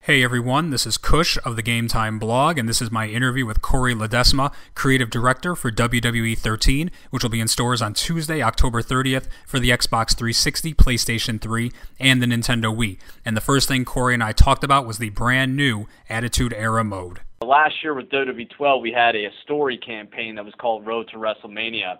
Hey everyone, this is Kush of the Game Time blog, and this is my interview with Cory Ledesma, Creative Director for WWE 13, which will be in stores on Tuesday, October 30th for the Xbox 360, PlayStation 3, and the Nintendo Wii. And the first thing Cory and I talked about was the brand new Attitude Era mode. Last year with WWE 12, we had a story campaign that was called Road to WrestleMania.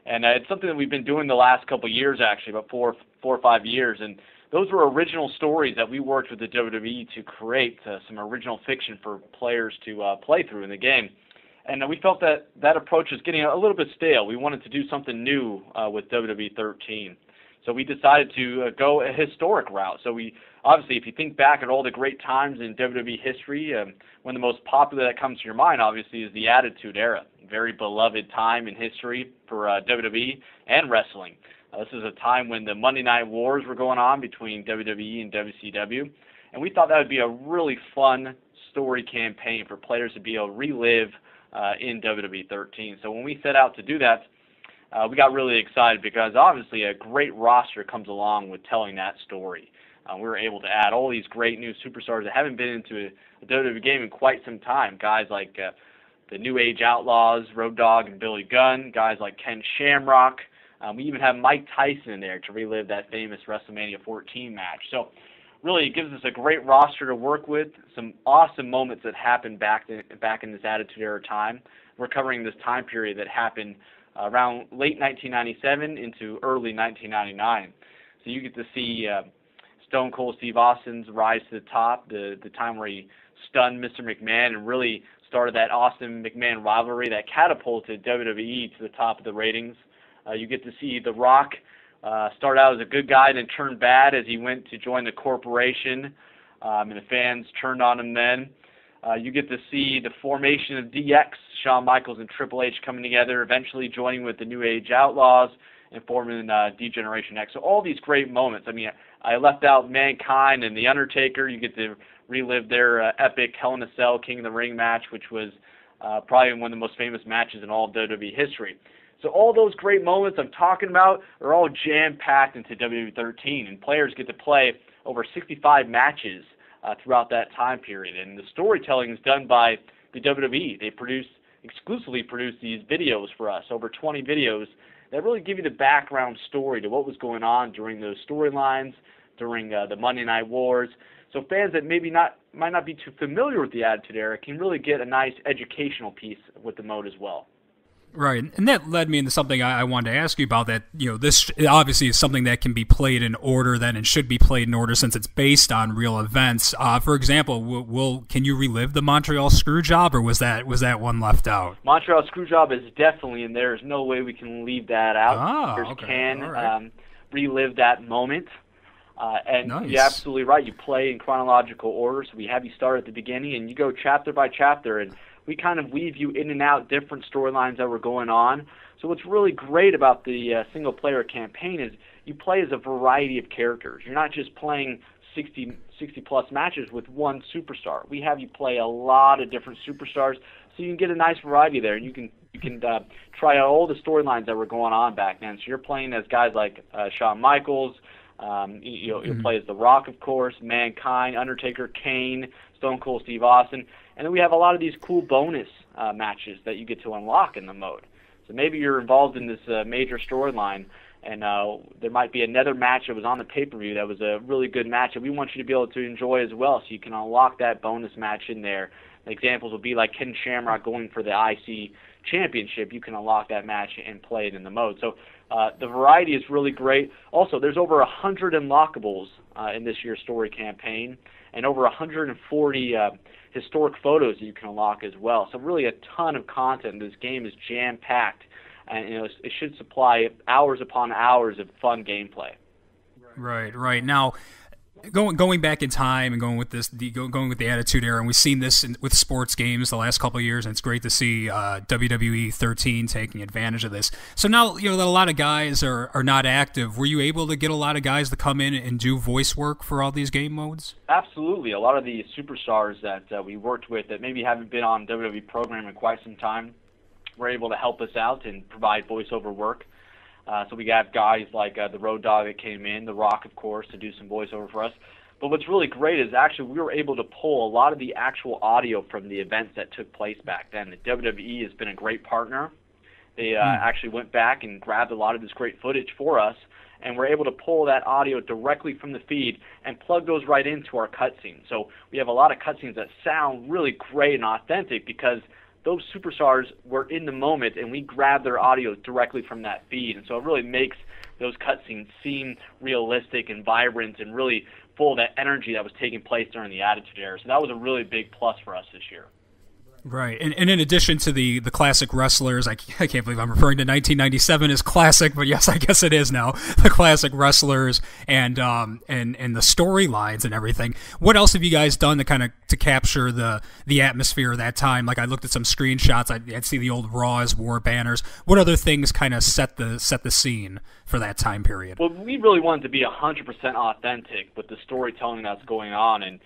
And it's something that we've been doing the last couple of years, actually, about four or 5 years. And those were original stories that we worked with the WWE to create some original fiction for players to play through in the game. And we felt that that approach was getting a little bit stale. We wanted to do something new with WWE 13. So we decided to go a historic route. So we obviously, if you think back at all the great times in WWE history, one of the most popular that comes to your mind, obviously, is the Attitude Era. Very beloved time in history for WWE and wrestling. This is a time when the Monday Night Wars were going on between WWE and WCW, and we thought that would be a really fun story campaign for players to be able to relive in WWE 13. So when we set out to do that, we got really excited because obviously a great roster comes along with telling that story. We were able to add all these great new superstars that haven't been into a WWE game in quite some time. Guys like the New Age Outlaws, Road Dogg and Billy Gunn, guys like Ken Shamrock. We even have Mike Tyson in there to relive that famous WrestleMania 14 match. So really it gives us a great roster to work with, some awesome moments that happened back in this Attitude Era time. We're covering this time period that happened around late 1997 into early 1999. So you get to see Stone Cold Steve Austin's rise to the top, the time where he stunned Mr. McMahon and really started that Austin-McMahon rivalry that catapulted WWE to the top of the ratings. You get to see The Rock start out as a good guy, then turn bad as he went to join the corporation, and the fans turned on him then. You get to see the formation of DX, Shawn Michaels and Triple H coming together, eventually joining with the New Age Outlaws and forming D-Generation X. So all these great moments. I mean, I left out Mankind and The Undertaker. You get to relive their epic Hell in a Cell King of the Ring match, which was probably one of the most famous matches in all of WWE history. So all those great moments I'm talking about are all jam-packed into WWE 13, and players get to play over 65 matches throughout that time period. And the storytelling is done by the WWE. They exclusively produce these videos for us, over 20 videos that really give you the background story to what was going on during those storylines, during the Monday Night Wars. So fans that might not be too familiar with the Attitude Era can really get a nice educational piece with the mode as well. Right, and that led me into something I wanted to ask you about. That this obviously is something that can be played in order then, and should be played in order since it's based on real events. For example, can you relive the Montreal Screwjob, or was that one left out? Montreal Screwjob is definitely in there. There's no way we can leave that out. Oh, okay. Relive that moment. And nice. You're absolutely right. You play in chronological order, so we have you start at the beginning, and you go chapter by chapter, and we kind of weave you in and out different storylines that were going on. So what's really great about the single-player campaign is you play as a variety of characters. You're not just playing 60-plus matches with one superstar. We have you play a lot of different superstars, so you can get a nice variety there, and you can try out all the storylines that were going on back then. So you're playing as guys like Shawn Michaels. You'll play as The Rock, of course, Mankind, Undertaker, Kane, Stone Cold Steve Austin. And then we have a lot of these cool bonus matches that you get to unlock in the mode. So maybe you're involved in this major storyline, and there might be another match that was on the pay-per-view that was a really good match that we want you to be able to enjoy as well, so you can unlock that bonus match in there. Examples would be like Ken Shamrock going for the IC Championship. You can unlock that match and play it in the mode. So the variety is really great. Also, there's over 100 unlockables in this year's story campaign, and over 140 historic photos that you can unlock as well. So really a ton of content. This game is jam-packed, and it should supply hours upon hours of fun gameplay. Right. Now, going back in time and going with the Attitude Era, and we've seen this with sports games the last couple of years, and it's great to see WWE 13 taking advantage of this. So now that a lot of guys are not active, were you able to get a lot of guys to come in and do voice work for all these game modes? Absolutely. A lot of the superstars that we worked with that maybe haven't been on WWE program in quite some time were able to help us out and provide voiceover work. So we have guys like the Road Dogg that came in, The Rock, of course, to do some voiceover for us. But what's really great is actually we were able to pull a lot of the actual audio from the events that took place back then. The WWE has been a great partner. They actually went back and grabbed a lot of this great footage for us, and we're able to pull that audio directly from the feed and plug those right into our cutscenes. So we have a lot of cutscenes that sound really great and authentic because those superstars were in the moment, and we grabbed their audio directly from that feed. And so it really makes those cutscenes seem realistic and vibrant and really full of that energy that was taking place during the Attitude Era. So that was a really big plus for us this year. Right, and in addition to the classic wrestlers, I can't believe I'm referring to 1997 as classic, but yes, I guess it is now, the classic wrestlers and the storylines and everything. What else have you guys done to capture the atmosphere of that time? Like, I looked at some screenshots, I'd see the old Raw as War banners. What other things kind of set the scene for that time period? Well, we really wanted to be 100% authentic with the storytelling that's going on, and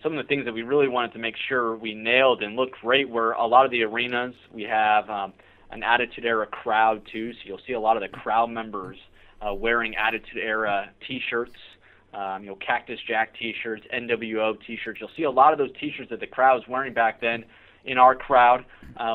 some of the things that we really wanted to make sure we nailed and looked great were a lot of the arenas. We have an Attitude Era crowd, too, so you'll see a lot of the crowd members wearing Attitude Era T-shirts, Cactus Jack T-shirts, NWO T-shirts. You'll see a lot of those T-shirts that the crowd was wearing back then in our crowd.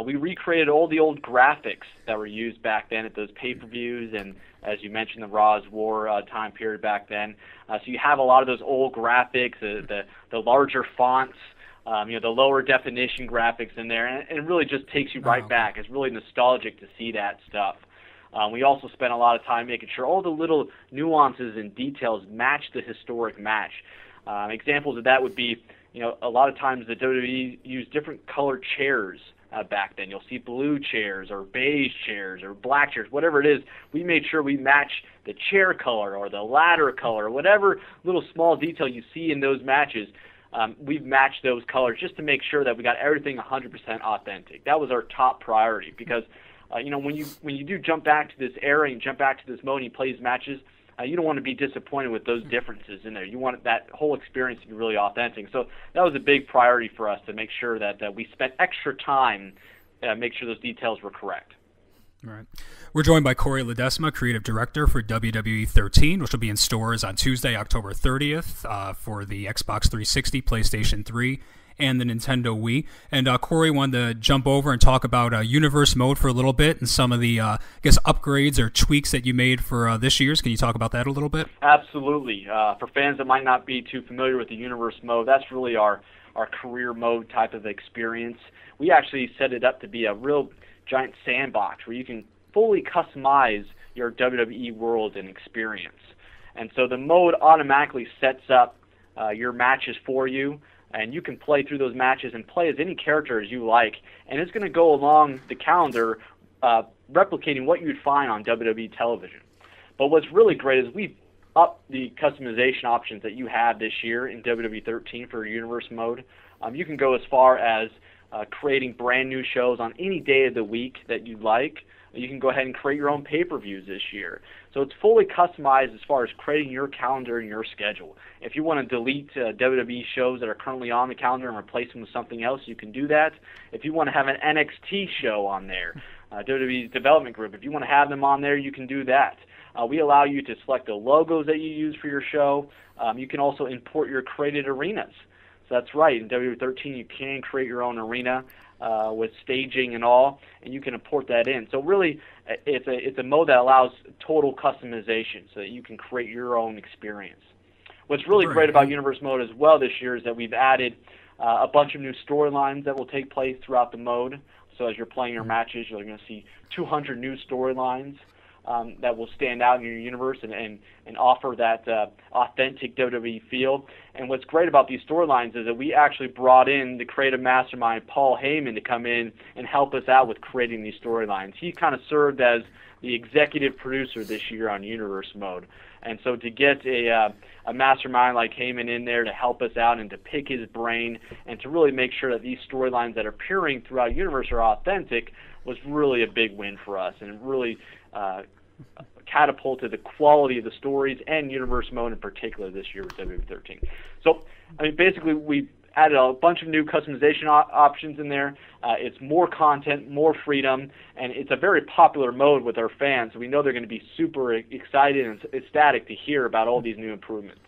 We recreated all the old graphics that were used back then at those pay-per-views and, as you mentioned, the Raw's War time period back then. So you have a lot of those old graphics, the larger fonts, the lower definition graphics in there, and it really just takes you right back. It's really nostalgic to see that stuff. We also spent a lot of time making sure all the little nuances and details match the historic match. Examples of that would be, a lot of times the WWE used different colored chairs back then. You'll see blue chairs or beige chairs or black chairs, whatever it is. We made sure we match the chair color or the ladder color, whatever little small detail you see in those matches. We've matched those colors just to make sure that we got everything 100% authentic. That was our top priority because, when you do jump back to this era and jump back to this mode and you play these matches, you don't want to be disappointed with those differences in there. You want that whole experience to be really authentic. So that was a big priority for us to make sure that we spent extra time make sure those details were correct. All right. We're joined by Cory Ledesma, Creative Director for WWE 13, which will be in stores on Tuesday, October 30th for the Xbox 360, PlayStation 3, and the Nintendo Wii. And Cory wanted to jump over and talk about Universe Mode for a little bit and some of the, upgrades or tweaks that you made for this year's. Can you talk about that a little bit? Absolutely. For fans that might not be too familiar with the Universe Mode, that's really our career mode type of experience. We actually set it up to be a real giant sandbox where you can fully customize your WWE world and experience. And so the mode automatically sets up your matches for you, and you can play through those matches and play as any character as you like, and it's going to go along the calendar replicating what you'd find on WWE television. But what's really great is we've upped the customization options that you have this year in WWE 13 for Universe Mode. You can go as far as creating brand new shows on any day of the week that you'd like. You can go ahead and create your own pay-per-views this year. So it's fully customized as far as creating your calendar and your schedule. If you want to delete WWE shows that are currently on the calendar and replace them with something else, you can do that. If you want to have an NXT show on there, WWE's development group, if you want to have them on there, you can do that. We allow you to select the logos that you use for your show. You can also import your created arenas. So that's right. In WWE 13, you can create your own arena with staging and all, and you can import that in. So really, it's a mode that allows total customization so that you can create your own experience. What's really great about Universe Mode as well this year is that we've added a bunch of new storylines that will take place throughout the mode. So as you're playing your matches, you're going to see 200 new storylines that will stand out in your universe and offer that authentic WWE feel. And what's great about these storylines is that we actually brought in the creative mastermind, Paul Heyman, to come in and help us out with creating these storylines. He kind of served as the executive producer this year on Universe Mode. And so to get a mastermind like Heyman in there to help us out and to pick his brain and to really make sure that these storylines that are appearing throughout Universe are authentic was really a big win for us, and it really catapulted the quality of the stories and Universe Mode in particular this year with WWE 13. So, basically we added a bunch of new customization options in there. It's more content, more freedom, and it's a very popular mode with our fans. So we know they're going to be super excited and ecstatic to hear about all these new improvements.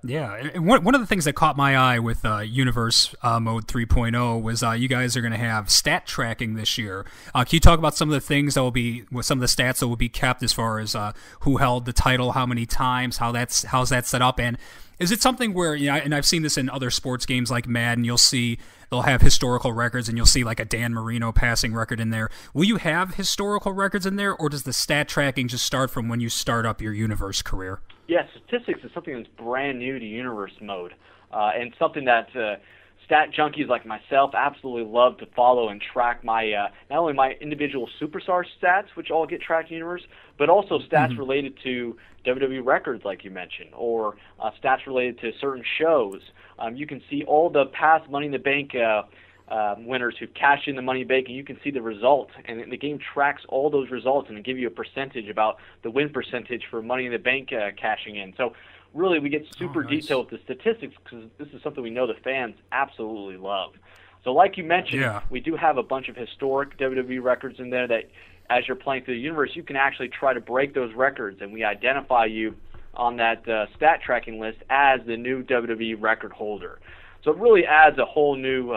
Yeah, and one of the things that caught my eye with Universe Mode 3.0 was you guys are going to have stat tracking this year. Can you talk about some of the things that will be, some of the stats that will be kept as far as who held the title, how many times, how's that set up, and is it something where, and I've seen this in other sports games like Madden, they'll have historical records and you'll see like a Dan Marino passing record in there. Will you have historical records in there, or does the stat tracking just start from when you start up your Universe career? Yeah, statistics is something that's brand new to Universe Mode, and something that stat junkies like myself absolutely love to follow and track my not only my individual superstar stats, which all get tracked in Universe, but also stats related to WWE records, like you mentioned, or stats related to certain shows. You can see all the past Money in the Bank winners who've cashed in the Money in the Bank, and you can see the result. And the game tracks all those results and give you a percentage about the win percentage for Money in the Bank cashing in. So really, we get super detailed with the statistics because this is something we know the fans absolutely love. So like you mentioned, we do have a bunch of historic WWE records in there that, as you're playing through the universe, you can actually try to break those records, and we identify you on that stat tracking list as the new WWE record holder. So it really adds a whole new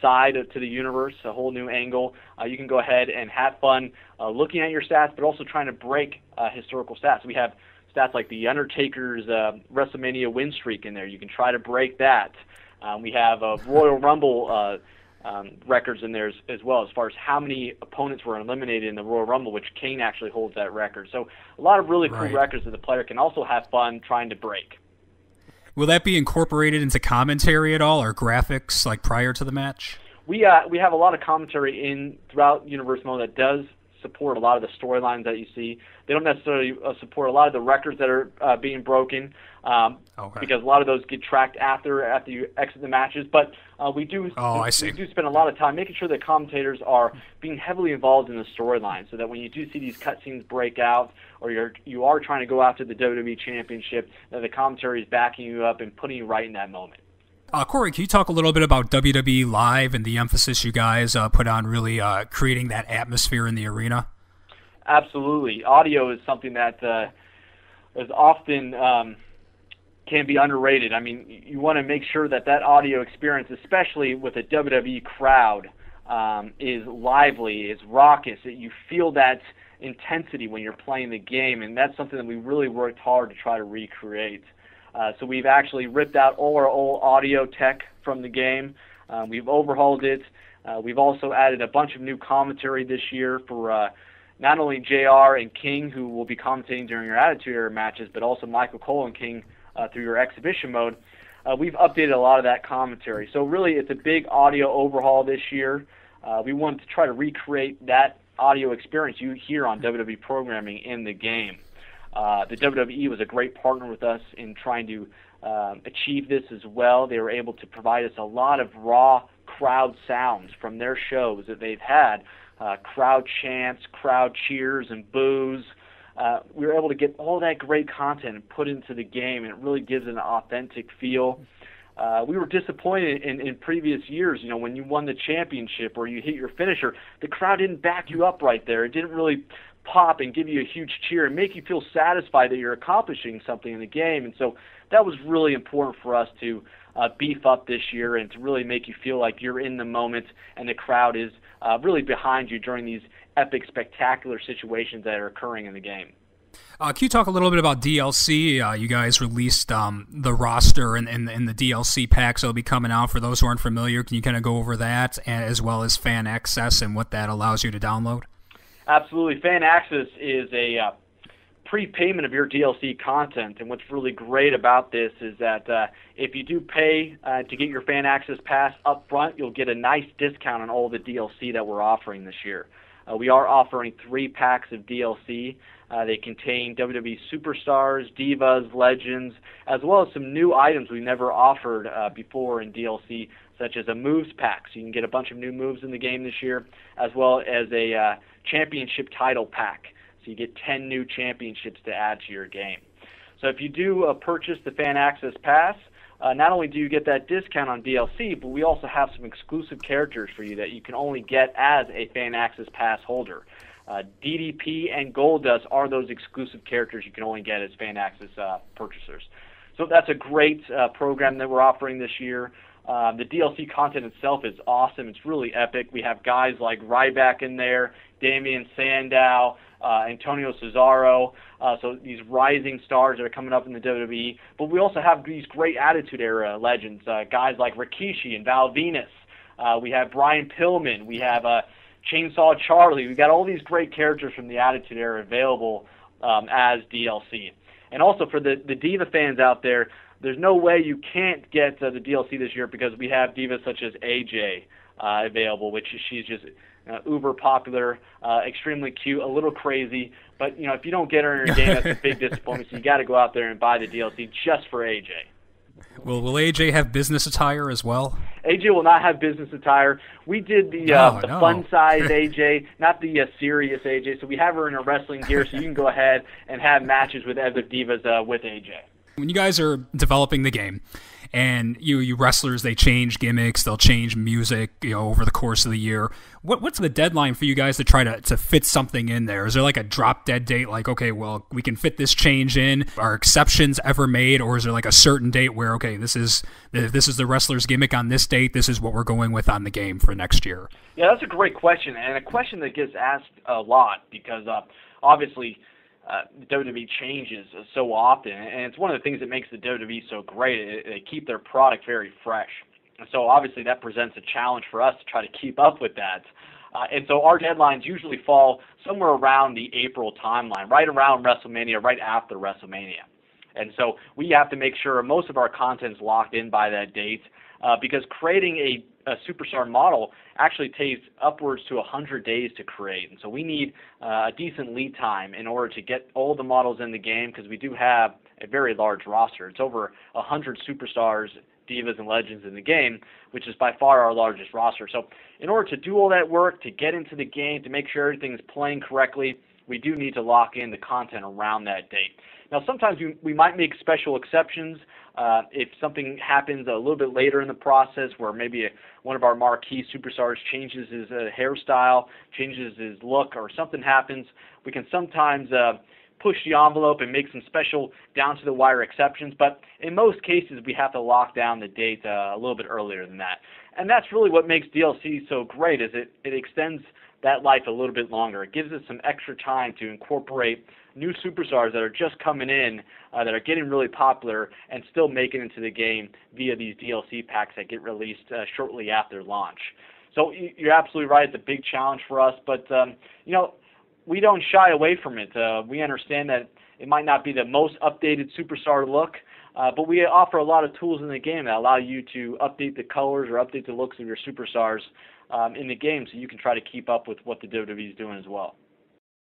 side to the universe, a whole new angle. You can go ahead and have fun looking at your stats, but also trying to break historical stats. We have stats like The Undertaker's WrestleMania win streak in there. You can try to break that. We have Royal Rumble records in there as well, as far as how many opponents were eliminated in the Royal Rumble, which Kane actually holds that record. So a lot of really cool records that the player can also have fun trying to break. Will that be incorporated into commentary at all, or graphics like prior to the match? We have a lot of commentary in throughout Universe Mode that does support a lot of the storylines that you see. They don't necessarily support a lot of the records that are being broken, because a lot of those get tracked after you exit the matches. But we do spend a lot of time making sure that commentators are being heavily involved in the storyline, so that when you do see these cutscenes break out, or you are trying to go after the WWE Championship, that the commentary is backing you up and putting you right in that moment. Corey, can you talk a little bit about WWE Live and the emphasis you guys put on really creating that atmosphere in the arena? Absolutely. Audio is something that is often can be underrated. I mean, you want to make sure that audio experience, especially with a WWE crowd, is lively, is raucous, that you feel that intensity when you're playing the game, and that's something that we really worked hard to try to recreate. So we've actually ripped out all our old audio tech from the game. We've overhauled it. We've also added a bunch of new commentary this year for not only JR and King, who will be commentating during your Attitude Era matches, but also Michael Cole and King through your exhibition mode. We've updated a lot of that commentary. So really, it's a big audio overhaul this year. We wanted to try to recreate that audio experience you hear on WWE programming in the game. The WWE was a great partner with us in trying to achieve this as well. They were able to provide us a lot of raw crowd sounds from their shows that they've had, crowd chants, crowd cheers, and boos. We were able to get all that great content and put into the game, and it really gives it an authentic feel. We were disappointed in previous years, when you won the championship or you hit your finisher, the crowd didn't back you up right there. It didn't really pop and give you a huge cheer and make you feel satisfied that you're accomplishing something in the game. And so that was really important for us to beef up this year and to really make you feel like you're in the moment and the crowd is really behind you during these epic, spectacular situations that are occurring in the game. Can you talk a little bit about DLC? You guys released the roster and the DLC packs that will be coming out. For those who aren't familiar, can you kind of go over that, as well as fan access and what that allows you to download? Absolutely. Fan access is a prepayment of your DLC content, and what's really great about this is that if you do pay to get your fan access pass up front, you'll get a nice discount on all the DLC that we're offering this year. We are offering 3 packs of DLC. They contain WWE superstars, divas, legends, as well as some new items we never offered before in DLC, such as a moves pack. So you can get a bunch of new moves in the game this year, as well as a championship title pack. So you get 10 new championships to add to your game. So if you do purchase the Fan Access Pass, not only do you get that discount on DLC, but we also have some exclusive characters for you that you can only get as a Fan Access Pass holder. DDP and Goldust are those exclusive characters you can only get as Fan Access purchasers. So that's a great program that we're offering this year. The DLC content itself is awesome. It's really epic. We have guys like Ryback in there, Damian Sandow, Antonio Cesaro, so these rising stars that are coming up in the WWE. But we also have these great Attitude Era legends, guys like Rikishi and Val Venus. We have Brian Pillman. We have Chainsaw Charlie. We've got all these great characters from the Attitude Era available as DLC. And also for the Diva fans out there, there's no way you can't get the DLC this year because we have divas such as AJ available, which she's just uber popular, extremely cute, a little crazy. But if you don't get her in your game, that's a big disappointment. So you got to go out there and buy the DLC just for AJ. Will AJ have business attire as well? AJ will not have business attire. We did the fun size AJ, not the serious AJ. So we have her in her wrestling gear, so you can go ahead and have matches with other divas with AJ. When you guys are developing the game, and you wrestlers, they change gimmicks, they'll change music, over the course of the year. What's the deadline for you guys to try to fit something in there? Is there like a drop dead date? Like, okay, well, we can fit this change in. Are exceptions ever made, or is there like a certain date where, okay, this is the wrestler's gimmick on this date. This is what we're going with on the game for next year? Yeah, that's a great question, and a question that gets asked a lot because obviously. WWE changes so often, and it's one of the things that makes the WWE so great. They keep their product very fresh. So obviously that presents a challenge for us to try to keep up with that. And so our deadlines usually fall somewhere around the April timeline, right around WrestleMania, right after WrestleMania. And so we have to make sure most of our content's locked in by that date because creating a superstar model actually takes upwards to 100 days to create. And so we need a decent lead time in order to get all the models in the game because we do have a very large roster. It's over 100 superstars, divas, and legends in the game, which is by far our largest roster. So in order to do all that work, to get into the game, to make sure everything's playing correctly, we do need to lock in the content around that date. Now, sometimes we might make special exceptions if something happens a little bit later in the process where maybe one of our marquee superstars changes his hairstyle, changes his look, or something happens. We can sometimes push the envelope and make some special down-to-the-wire exceptions, but in most cases we have to lock down the date a little bit earlier than that. And that's really what makes DLC so great is it extends that life a little bit longer. It gives us some extra time to incorporate new superstars that are just coming in, that are getting really popular, and still making it into the game via these DLC packs that get released shortly after launch. So you're absolutely right. It's a big challenge for us, but we don't shy away from it. We understand that it might not be the most updated superstar look, but we offer a lot of tools in the game that allow you to update the colors or update the looks of your superstars in the game so you can try to keep up with what the WWE is doing as well.